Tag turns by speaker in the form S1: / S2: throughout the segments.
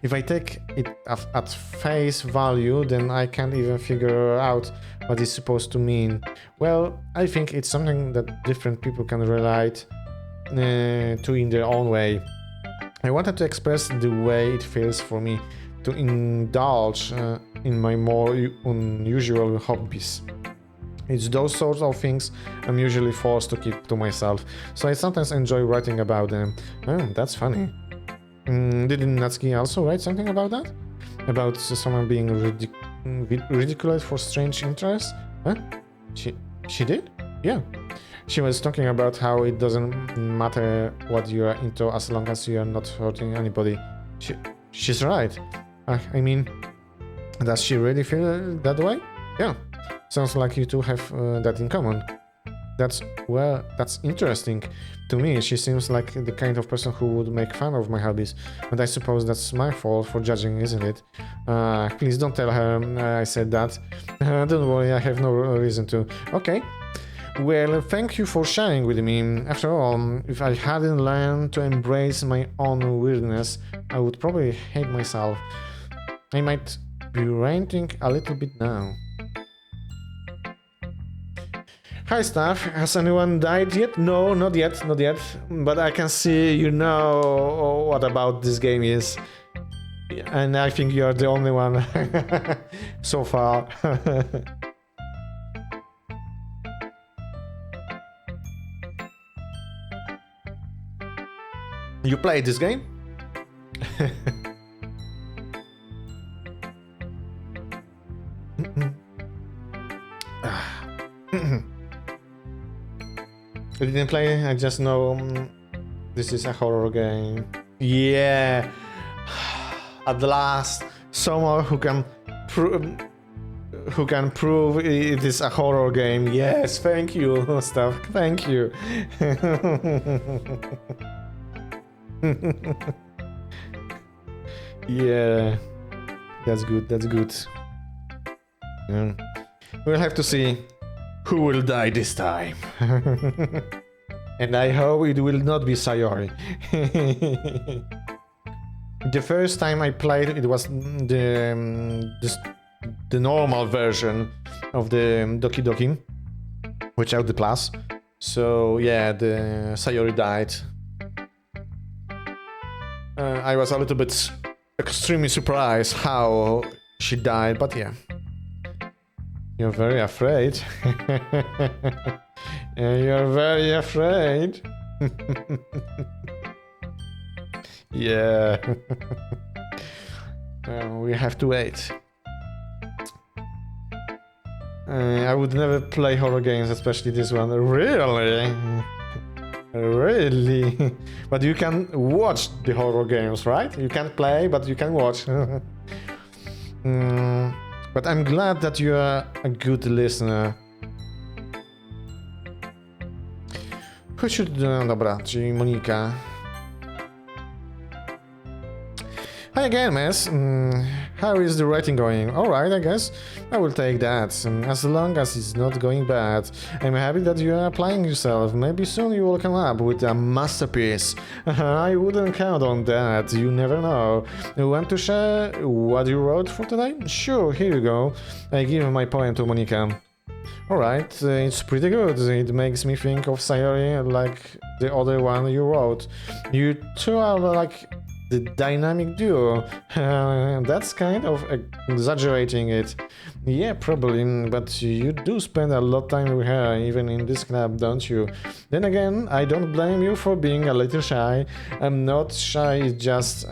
S1: If I take it at face value, then I can't even figure out what it's supposed to mean. Well, I think it's something that different people can relate to in their own way. I wanted to express the way it feels for me to indulge in my more unusual hobbies. It's those sorts of things I'm usually forced to keep to myself, so I sometimes enjoy writing about them. Oh, that's funny. Didn't Natsuki also write something about that? About someone being ridiculed for strange interests? Huh? She did? Yeah. She was talking about how it doesn't matter what you are into as long as you are not hurting anybody. She's right. I mean, does she really feel that way? Yeah. Sounds like you two have that in common. That's interesting. To me, she seems like the kind of person who would make fun of my hobbies. But I suppose that's my fault for judging, isn't it? Please don't tell her I said that. Don't worry, I have no reason to. Okay. Well, thank you for sharing with me. After all, if I hadn't learned to embrace my own weirdness, I would probably hate myself. I might be ranting a little bit now. Hi staff, has anyone died yet? No, not yet. But I can see you know what about this game is. And I think you're the only one so far. You played this game? I didn't play, I just know this is a horror game. Yeah! At last, someone who can prove it is a horror game. Yes, thank you, stuff. Thank you. Yeah, that's good. Yeah. We'll have to see who will die this time. And I hope it will not be Sayori. The first time I played it was the normal version of the Doki Doki without the plus. So yeah, the Sayori died. I was a little bit extremely surprised how she died, but yeah. You're very afraid. You're very afraid. Yeah. We have to wait. I would never play horror games, especially this one. Really? Really? But you can watch the horror games, right? You can't play, but you can watch. But I'm glad that you are a good listener. Who should... Dobra, czyli Monika. Hi again, miss. How is the writing going? Alright, I guess. I will take that. As long as it's not going bad. I'm happy that you are applying yourself. Maybe soon you will come up with a masterpiece. I wouldn't count on that. You never know. You want to share what you wrote for today? Sure, here you go. I give my poem to Monika. Alright, it's pretty good. It makes me think of Sayori like the other one you wrote. You two are like the dynamic duo. That's kind of exaggerating it. Yeah, probably, but you do spend a lot of time with her, even in this club, don't you? Then again, I don't blame you for being a little shy. I'm not shy, it's just...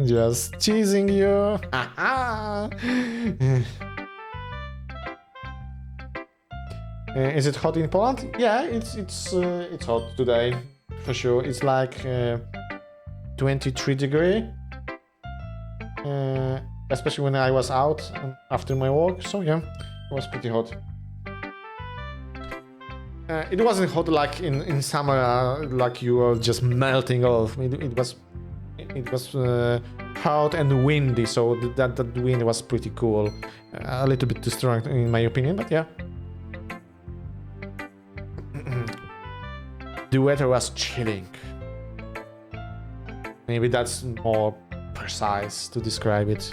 S1: just teasing you. Is it hot in Poland? Yeah, it's hot today, for sure. It's like 23 degrees, especially when I was out after my walk. So yeah, it was pretty hot. It wasn't hot like in summer, like you were just melting off. It was hot and windy, so that wind was pretty cool. A little bit too strong in my opinion, but yeah. The weather was chilling. Maybe that's more precise to describe it.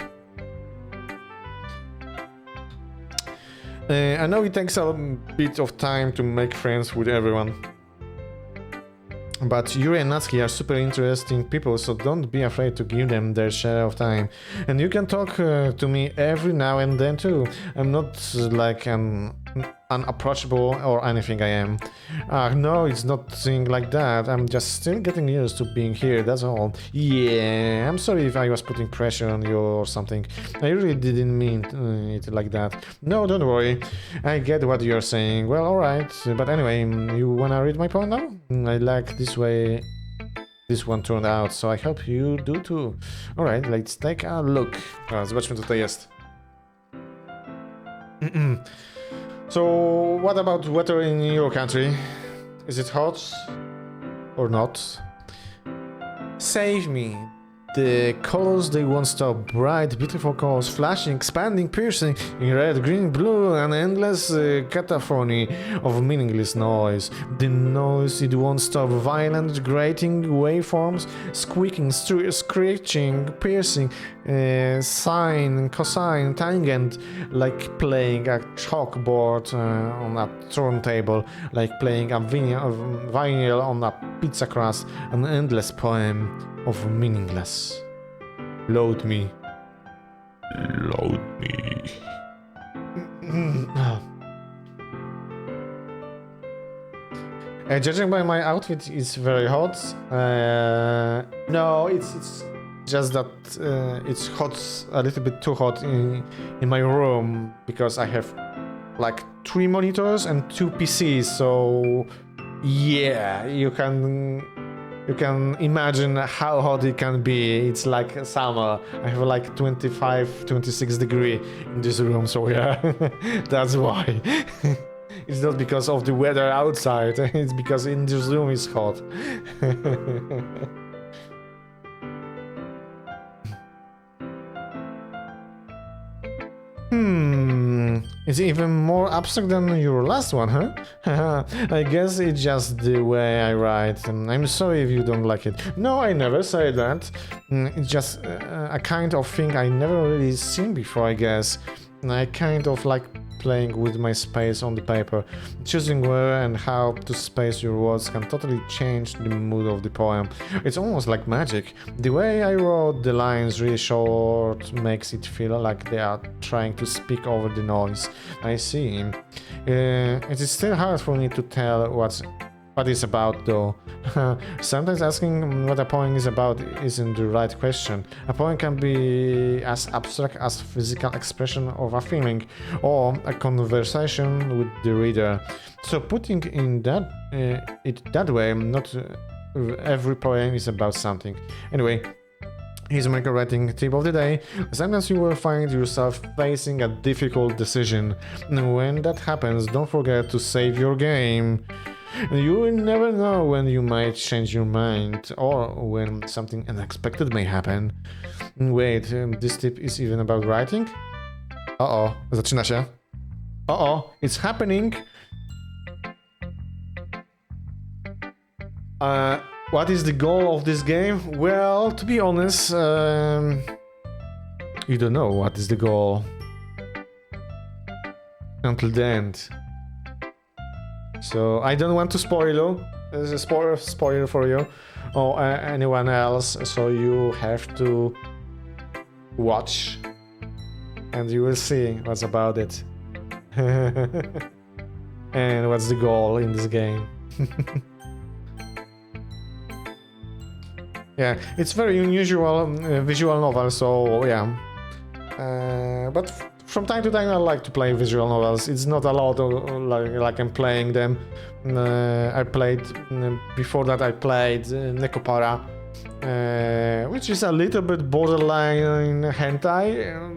S1: I know it takes a bit of time to make friends with everyone. But Yuri and Natsuki are super interesting people, so don't be afraid to give them their share of time. And you can talk to me every now and then too. I'm not like an unapproachable or anything I am. No, it's nothing like that. I'm just still getting used to being here, that's all. Yeah, I'm sorry if I was putting pressure on you or something. I really didn't mean it like that. No, don't worry. I get what you're saying. Well, alright. But anyway, you wanna read my poem now? I like this way this one turned out, so I hope you do too. Alright, let's take a look. Zobaczmy, co tutaj jest. So, what about weather in your country? Is it hot or not? Save me. The colors they won't stop. Bright, beautiful colors, flashing, expanding, piercing in red, green, blue, an endless cacophony of meaningless noise. The noise it won't stop. Violent, grating waveforms, squeaking, screeching, piercing, sine, cosine, tangent, like playing a chalkboard on a turntable, like playing a vinyl on a pizza crust, an endless poem of meaningless. Load me. Load me. Judging by my outfit, it's very hot. No, it's just that it's hot, a little bit too hot in my room because I have like 3 monitors and 2 PCs. So yeah, you can imagine how hot it can be. It's like summer. I have like 25, 26 degree in this room, so yeah, that's why. It's not because of the weather outside, it's because in this room it's hot. It's even more abstract than your last one, huh? I guess it's just the way I write. I'm sorry if you don't like it. No, I never say that. It's just a kind of thing I never really seen before, I guess. I kind of like playing with my space on the paper. Choosing where and how to space your words can totally change the mood of the poem. It's almost like magic. The way I wrote the lines really short makes it feel like they are trying to speak over the noise. I see. It is still hard for me to tell what it's about, though. Sometimes asking what a poem is about isn't the right question. A poem can be as abstract as physical expression of a feeling or a conversation with the reader. So putting it that way, not every poem is about something. Anyway, here's my writing tip of the day. Sometimes you will find yourself facing a difficult decision. When that happens, don't forget to save your game. You will never know when you might change your mind or when something unexpected may happen. Wait, this tip is even about writing? Uh-oh, zaczyna się. Uh-oh, it's happening. What is the goal of this game? Well, to be honest, you don't know what is the goal until the end. So I don't want to spoil you. There's a spoiler for you or anyone else. So you have to watch, and you will see what's about it and what's the goal in this game. Yeah, it's very unusual visual novel. So yeah, but. From time to time I like to play visual novels. It's not a lot like I'm playing them. I played, before that I played Nekopara, which is a little bit borderline hentai,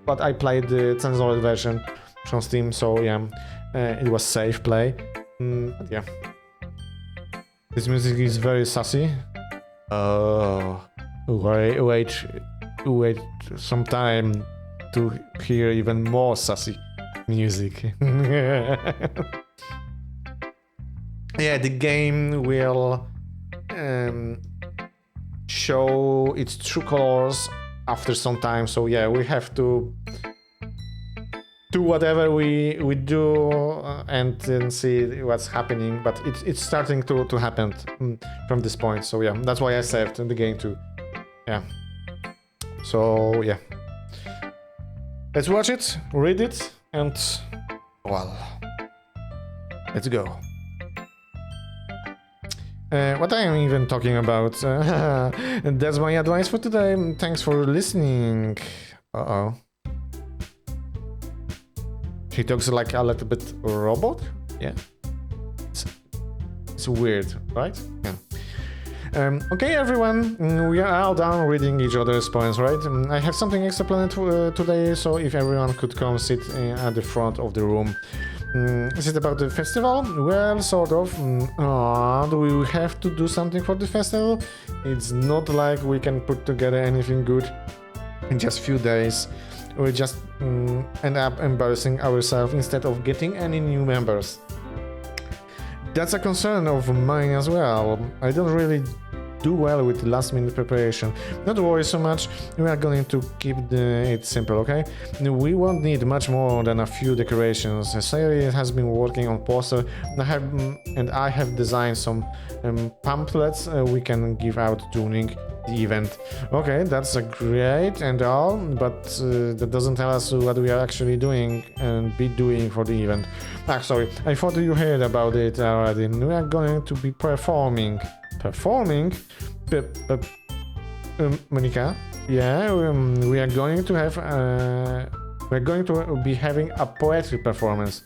S1: but I played the censored version from Steam, so yeah, it was safe play. But yeah. This music is very sassy. Oh, wait some time to hear even more sassy music. Yeah, the game will show its true colors after some time. So yeah, we have to do whatever we do and then see what's happening. But it's starting to happen from this point. So yeah, that's why I saved in the game too. Yeah. So yeah, let's watch it, read it, and well, let's go. What I am even talking about? That's my advice for today. Thanks for listening. Uh-oh. He talks like a little bit robot? Yeah. It's weird, right? Yeah. Okay, everyone, we are all done reading each other's poems, right? I have something extra planned today, so if everyone could come sit at the front of the room. Is it about the festival? Well, sort of. Do we have to do something for the festival? It's not like we can put together anything good in just few days. We just end up embarrassing ourselves instead of getting any new members. That's a concern of mine as well. I don't really do well with last-minute preparation. Don't worry so much, we are going to keep it simple, okay? We won't need much more than a few decorations. Sayori has been working on poster, and I have designed some pamphlets we can give out during the event. Okay, that's great and all, but that doesn't tell us what we are actually doing and be doing for the event. Sorry, I thought you heard about it already. We are going to be performing. Monica? Yeah, we are going to have we're going to be having a poetry performance.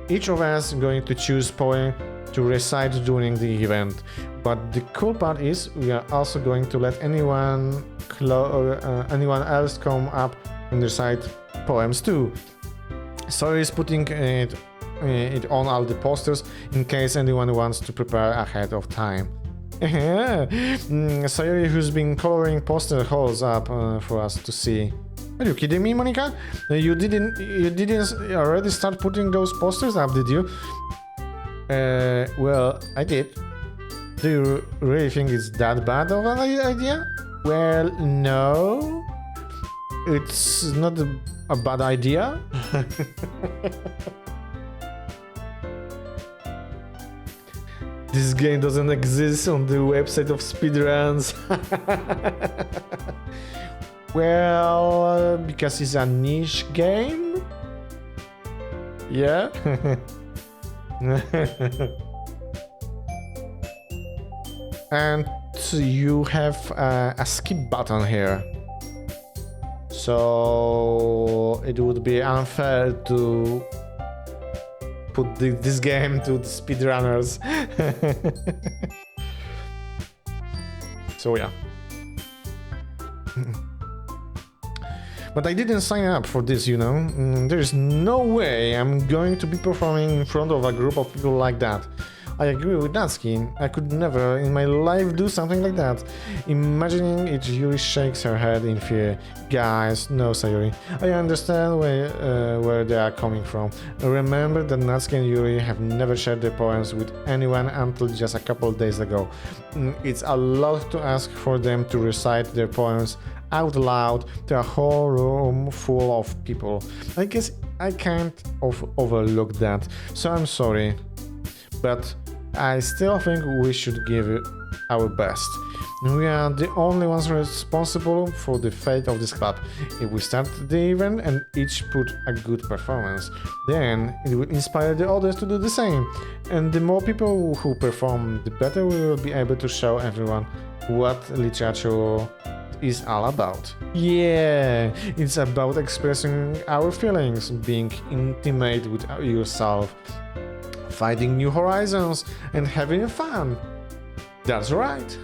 S1: Each of us is going to choose poem to recite during the event. But the cool part is we are also going to let anyone else come up and recite poems too. Sorry is putting it on all the posters in case anyone wants to prepare ahead of time. Sayori, who's been coloring poster holes up for us to see. Are you kidding me, Monica? You didn't already start putting those posters up, did you? Well, I did. Do you really think it's that bad of an idea? Well, no. It's not a bad idea. This game doesn't exist on the website of speedruns. Well, because it's a niche game? Yeah? And you have a skip button here. So it would be unfair to put this game to the speedrunners. So yeah. But I didn't sign up for this, you know. There is no way I'm going to be performing in front of a group of people like that. I agree with Natsuki. I could never in my life do something like that. Imagining it, Yuri shakes her head in fear. Guys, no, Sayori. I understand where they are coming from. Remember that Natsuki and Yuri have never shared their poems with anyone until just a couple of days ago. It's a lot to ask for them to recite their poems out loud to a whole room full of people. I guess I can't overlook that, so I'm sorry. But I still think we should give it our best. We are the only ones responsible for the fate of this club. If we start the event and each put a good performance, then it will inspire the others to do the same. And the more people who perform, the better we will be able to show everyone what literature is all about. Yeah, it's about expressing our feelings, being intimate with yourself, finding new horizons and having fun. That's right.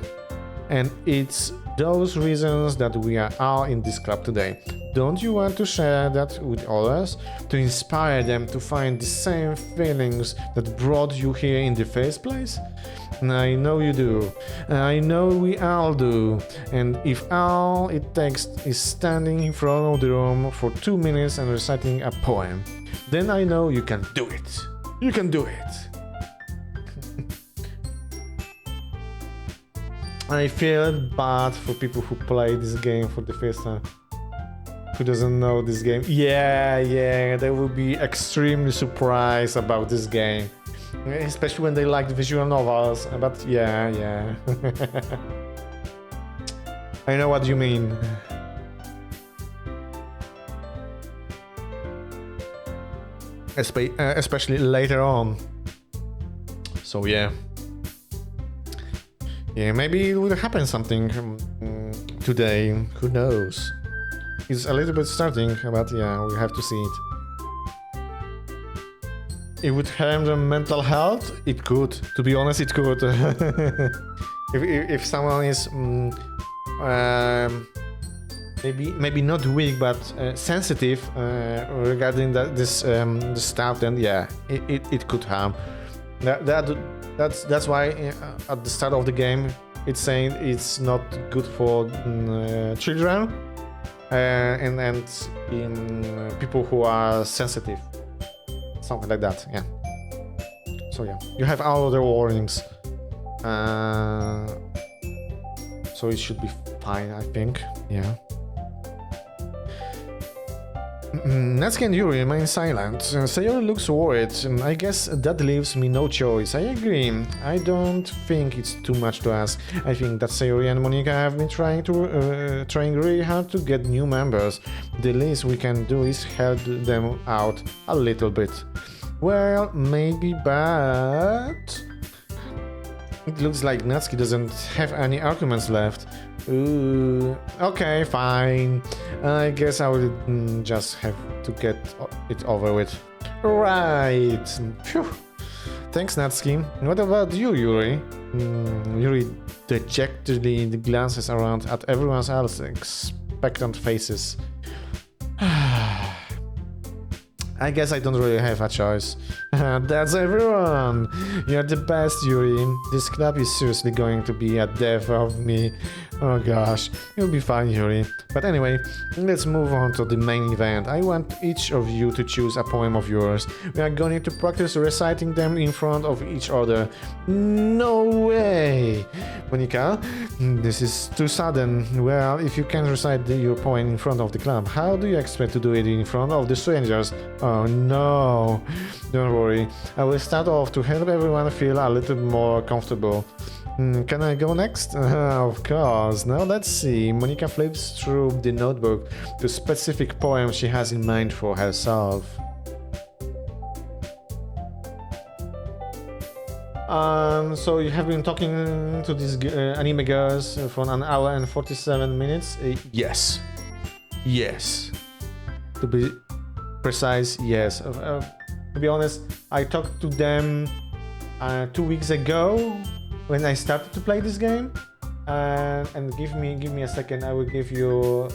S1: And it's those reasons that we are all in this club today. Don't you want to share that with others? To inspire them to find the same feelings that brought you here in the first place? I know you do. I know we all do. And if all it takes is standing in front of the room for 2 minutes and reciting a poem, then I know you can do it. You can do it. I feel bad for people who play this game for the first time. Who doesn't know this game? Yeah, they will be extremely surprised about this game. Especially when they like the visual novels, but yeah. I know what you mean. Especially later on. So yeah. Yeah, maybe it will happen something today. Who knows? It's a little bit starting, but yeah, we have to see it. It would harm the mental health? It could. To be honest, it could. if someone is maybe not weak but sensitive regarding this stuff, then yeah, it could harm. That's why at the start of the game it's saying it's not good for children and in people who are sensitive, something like that. Yeah. So yeah, you have all the warnings. So it should be fine, I think. Yeah. Natsuki and Yuri remain silent. Sayori looks worried. I guess that leaves me no choice. I agree. I don't think it's too much to ask. I think that Sayori and Monika have been trying really hard to get new members. The least we can do is help them out a little bit. Well, maybe, but it looks like Natsuki doesn't have any arguments left. Ooh, okay, fine. I guess I will just have to get it over with. Right. Phew. Thanks, Natsuki. What about you, Yuri? Yuri dejectedly glances around at everyone else's expectant faces. I guess I don't really have a choice. That's everyone! You're the best, Yuri. This club is seriously going to be a death of me. Oh gosh, you'll be fine, Yuri. But anyway, let's move on to the main event. I want each of you to choose a poem of yours. We are going to practice reciting them in front of each other. No way! Monika, this is too sudden. Well, if you can't recite your poem in front of the club, how do you expect to do it in front of the strangers? Oh no! Don't worry, I will start off to help everyone feel a little more comfortable. Can I go next? Of course. Now let's see. Monika flips through the notebook to specific poem she has in mind for herself. So you have been talking to these anime girls for 1 hour and 47 minutes? Yes. Yes. To be precise, yes. To be honest, I talked to them 2 weeks ago when I started to play this game. And give me a second, I will give you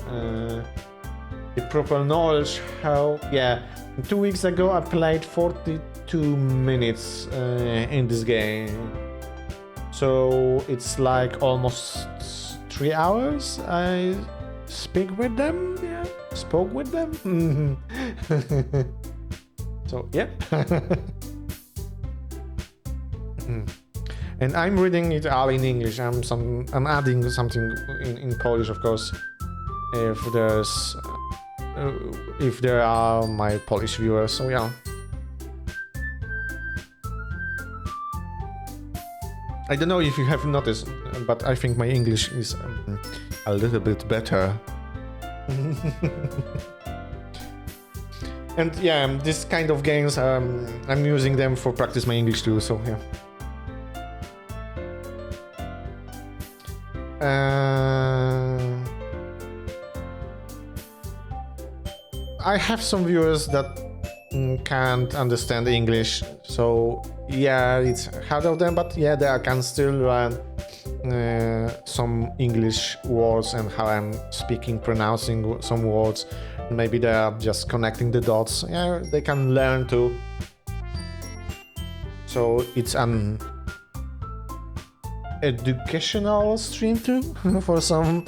S1: the proper knowledge how. Yeah, 2 weeks ago I played 42 minutes in this game. So it's like almost 3 hours I spoke with them. So yeah. And I'm reading it all in English. I'm adding something in Polish, of course, if there are my Polish viewers. So yeah. I don't know if you have noticed, but I think my English is a little bit better. And yeah, this kind of games, I'm using them for practice my English too, so yeah. I have some viewers that can't understand English, so yeah, it's hard of them, but yeah, they can still learn some English words and how I'm speaking, pronouncing some words. Maybe they are just connecting the dots. Yeah, they can learn too. So it's an educational stream too for some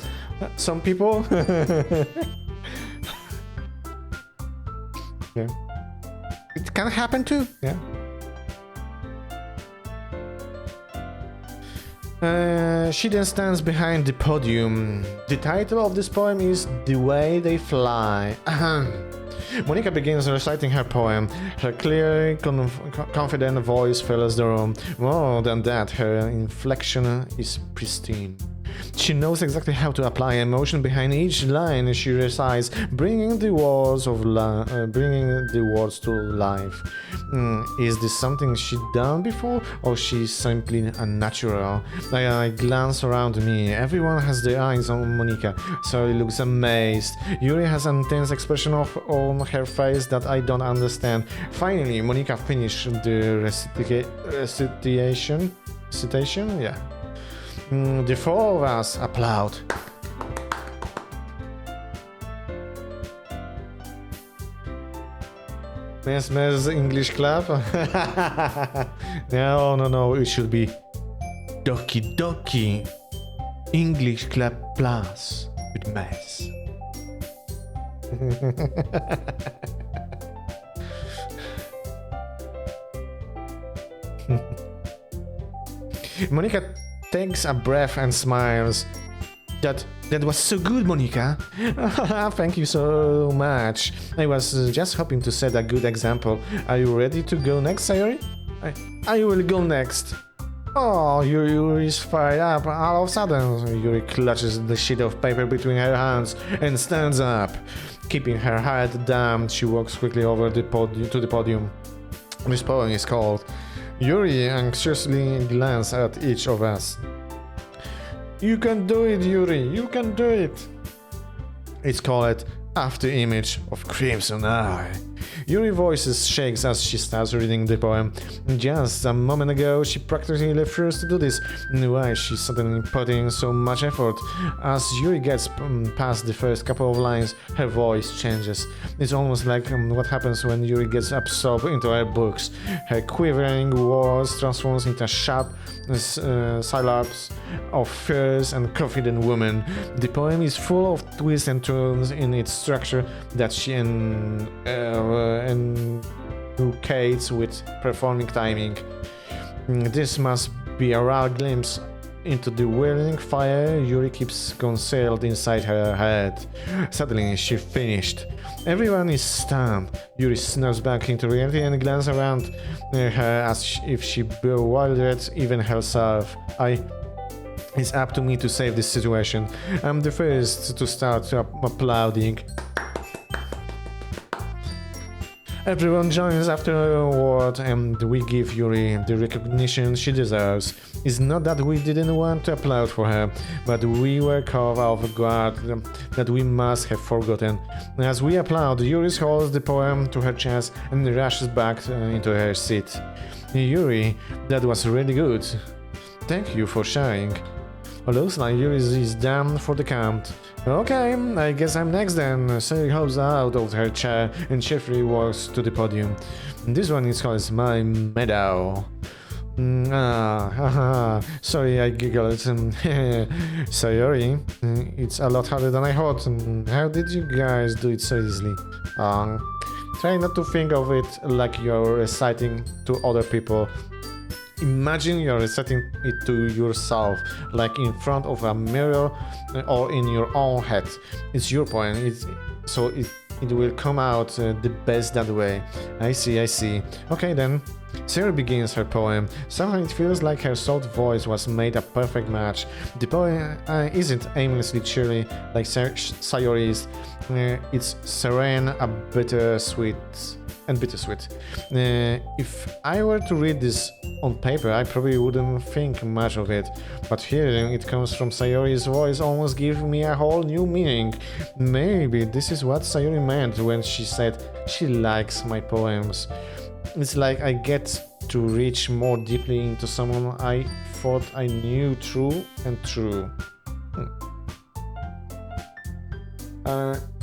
S1: people. Yeah, it can happen too. Yeah. She then stands behind the podium. The title of this poem is The Way They Fly. Monika begins reciting her poem. Her clear, confident voice fills the room. More than that, her inflection is pristine. She knows exactly how to apply emotion behind each line she recites, bringing the words to life. Is this something she'd done before, or she's simply unnatural? I glance around me. Everyone has their eyes on Monika. Sari looks amazed. Yuri has an intense expression on her face that I don't understand. Finally, Monika finished the recitation. Yeah. The four of us applaud. Mesmer's English clap? No, it should be Doki Doki English clap plus with mess. Monika takes a breath and smiles. That was so good, Monika. Thank you so much. I was just hoping to set a good example. Are you ready to go next, Sayori? I will go next. Oh, Yuri is fired up. All of a sudden, Yuri clutches the sheet of paper between her hands and stands up. Keeping her head down, she walks quickly over to the podium. This poem is called Yuri anxiously glances at each of us. You can do it, Yuri, you can do it. It's called After Image of Crimson Eye. Yuri's voice shakes as she starts reading the poem. Just a moment ago, she practically refused to do this. Why is she suddenly putting so much effort? As Yuri gets past the first couple of lines, her voice changes. It's almost like what happens when Yuri gets absorbed into her books. Her quivering words transforms into sharp syllables of fierce and confident woman. The poem is full of twists and turns in its structure that she enunciates with performing timing. This must be a rare glimpse into the whirling fire Yuri keeps concealed inside her head. Suddenly, she finished. Everyone is stunned. Yuri snaps back into reality and glances around her as if she bewildered even herself. It's up to me to save this situation. I'm the first to start applauding. Everyone joins afterward and we give Yuri the recognition she deserves. It's not that we didn't want to applaud for her, but we were caught off guard that we must have forgotten. As we applaud, Yuri holds the poem to her chest and rushes back into her seat. Yuri, that was really good. Thank you for sharing. Looks like Yuri is done for the count. Okay, I guess I'm next then. Sari hops out of her chair and cheerfully walks to the podium. This one is called my medal. Sorry, I giggled. Sayori, it's a lot harder than I thought. How did you guys do it so easily? Try not to think of it like you're reciting to other people. Imagine you're reciting it to yourself, like in front of a mirror or in your own head. It's your poem, so it will come out the best that way. I see. Okay then. Sarah begins her poem. Somehow it feels like her soft voice was made a perfect match. The poem isn't aimlessly cheery like Sayori's. It's serene, bittersweet. If I were to read this on paper, I probably wouldn't think much of it, but hearing it comes from Sayori's voice almost gives me a whole new meaning. Maybe this is what Sayori meant when she said she likes my poems. It's like I get to reach more deeply into someone I thought I knew true.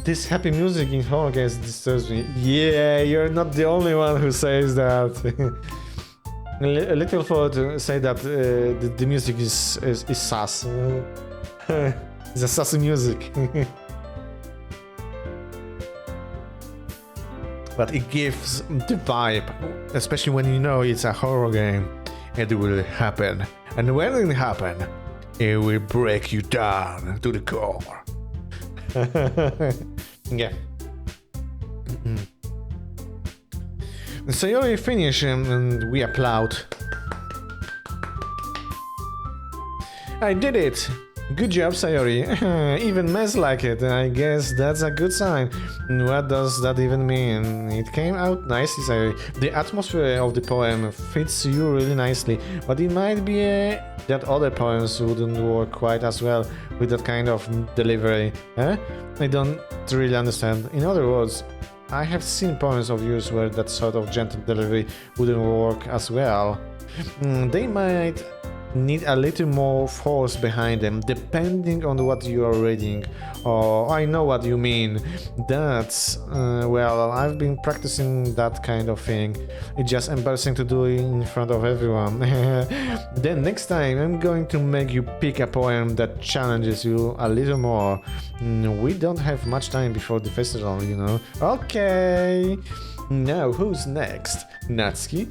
S1: This happy music in horror games disturbs me. Yeah, you're not the only one who says that. Little thought say that the music is sus. It's a sassy music. But it gives the vibe, especially when you know it's a horror game. It will happen. And when it happens, it will break you down to the core. Yeah. Sayori finish and we applaud. I did it! Good job, Sayori. Even mess like it. I guess that's a good sign. What does that even mean? It came out nicely, Sayori. The atmosphere of the poem fits you really nicely, but it might be that other poems wouldn't work quite as well with that kind of delivery. Eh? I don't really understand. In other words, I have seen poems of yours where that sort of gentle delivery wouldn't work as well. They might need a little more force behind them, depending on what you are reading. Oh, I know what you mean. That's, well, I've been practicing that kind of thing. It's just embarrassing to do it in front of everyone. Then next time I'm going to make you pick a poem that challenges you a little more. We don't have much time before the festival, you know. Okay. Now who's next? Natsuki?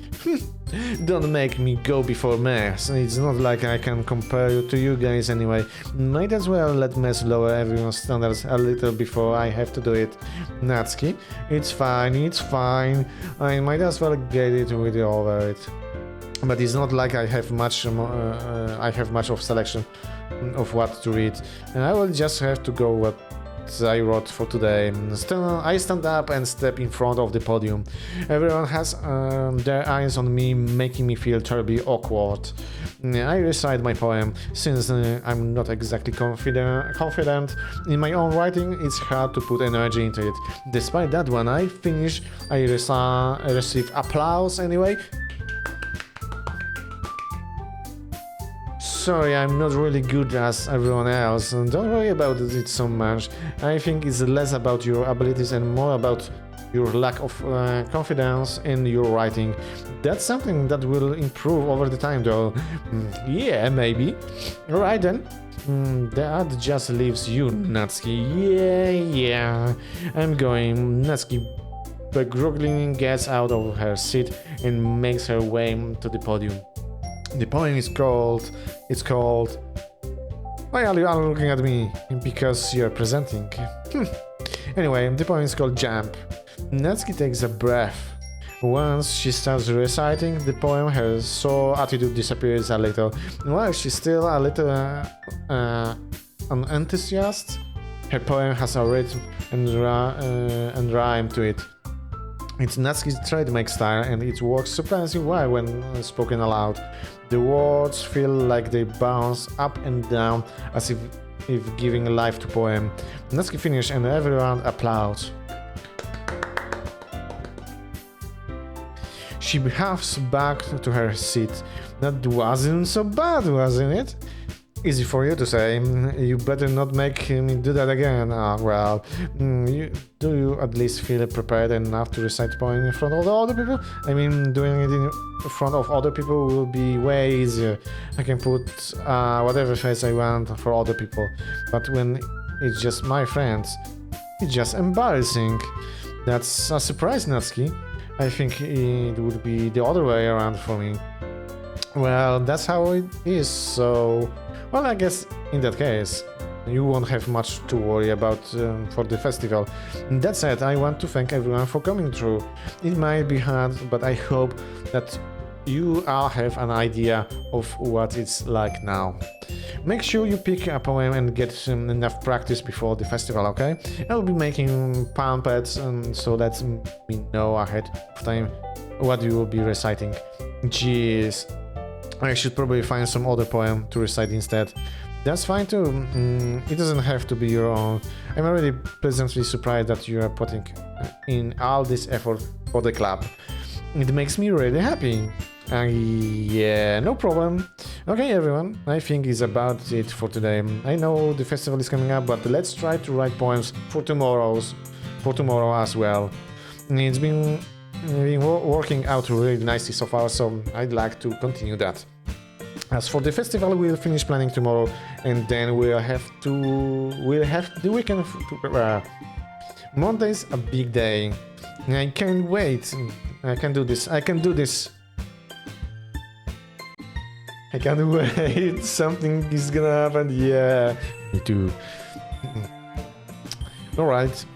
S1: Don't make me go before Mess. It's not like I can compare you to you guys anyway. Might as well let Mess lower everyone's standards a little before I have to do it. Natsuki? It's fine. I might as well get it with you over it. But it's not like I have much of selection of what to read. I will just have to go what I wrote for today. I stand up and step in front of the podium. Everyone has their eyes on me, making me feel terribly awkward. I recite my poem. Since I'm not exactly confident in my own writing, it's hard to put energy into it. Despite that, when I finish, I receive applause anyway. Sorry, I'm not really good as everyone else. Don't worry about it so much. I think it's less about your abilities and more about your lack of confidence in your writing. That's something that will improve over the time though. Yeah, maybe. Alright then. That just leaves you, Natsuki. Yeah. I'm going. Natsuki begrudgingly gets out of her seat and makes her way to the podium. The poem is called... Why are you all looking at me? Because you're presenting. Anyway, the poem is called Jump. Natsuki takes a breath. Once she starts reciting the poem, her sore attitude disappears a little. While she's still a little an enthusiast, her poem has a rhythm and rhyme to it. It's Natsuki's trademark style and it works surprisingly well when spoken aloud. The words feel like they bounce up and down as if giving life to poem. Natsuki finishes and everyone applauds. She huffs back to her seat. That wasn't so bad, wasn't it? Easy for you to say. You better not make me do that again. Well, do you at least feel prepared enough to recite the poem in front of the other people? I mean, doing it in front of other people will be way easier. I can put whatever face I want for other people. But when it's just my friends, it's just embarrassing. That's a surprise, Natsuki. I think it would be the other way around for me. Well, that's how it is, so... Well, I guess in that case, you won't have much to worry about for the festival. That said, I want to thank everyone for coming through. It might be hard, but I hope that you all have an idea of what it's like now. Make sure you pick a poem and get enough practice before the festival, okay? I'll be making pamphlets, so let me know ahead of time what you will be reciting. Jeez. I should probably find some other poem to recite instead. That's fine too. It doesn't have to be your own. I'm already pleasantly surprised that you are putting in all this effort for the club. It makes me really happy. Yeah, no problem. Okay, everyone, I think it's about it for today. I know the festival is coming up, but let's try to write poems for tomorrow as well. It's been working out really nicely so far, so I'd like to continue that. As for the festival, we'll finish planning tomorrow, and then we'll have the weekend to prepare. Monday's a big day. I can't wait. I can do this. I can't wait. Something is gonna happen. Yeah, me too. All right.